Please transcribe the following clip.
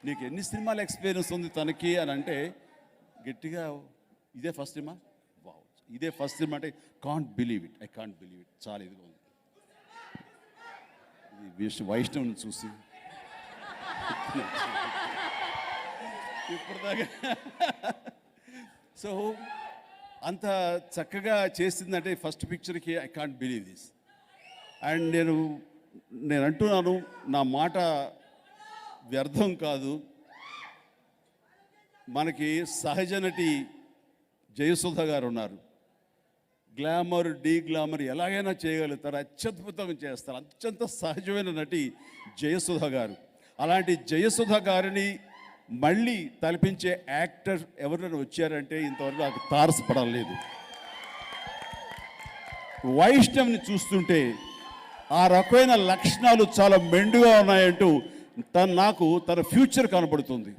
నీకు ఎన్ని సినిమాల ఎక్స్పీరియన్స్ ఉంది తనకి అని అంటే గట్టిగా ఇదే ఫస్ట్ సినిమా, వావ్ ఇదే ఫస్ట్ సినిమా అంటే can't believe it, I can't believe it, చాలా ఇదిగా ఉంది. ఇది వైష్ణవ్ని చూసి ఇప్పటిదాకా సో అంత చక్కగా చేసిందంటే ఫస్ట్ పిక్చర్కి I can't believe this. And నేను అంటున్నాను, నా మాట వ్యర్థం కాదు. మనకి సహజ నటి జయసుధ గారు ఉన్నారు. గ్లామర్ డీ గ్లామర్ ఎలాగైనా చేయగలుగుతారు, అత్యద్భుతంగా చేస్తారు. అత్యంత సహజమైన నటి జయసుధ గారు. అలాంటి జయసుధ గారిని మళ్ళీ తలపించే యాక్టర్ ఎవరైనా వచ్చారంటే ఇంతవరకు నాకు తారసపడలేదు. వైష్ణవ్ని చూస్తుంటే ఆ రకమైన లక్షణాలు చాలా మెండుగా ఉన్నాయంటూ తన ఫ్యూచర్ కనపడుతుంది.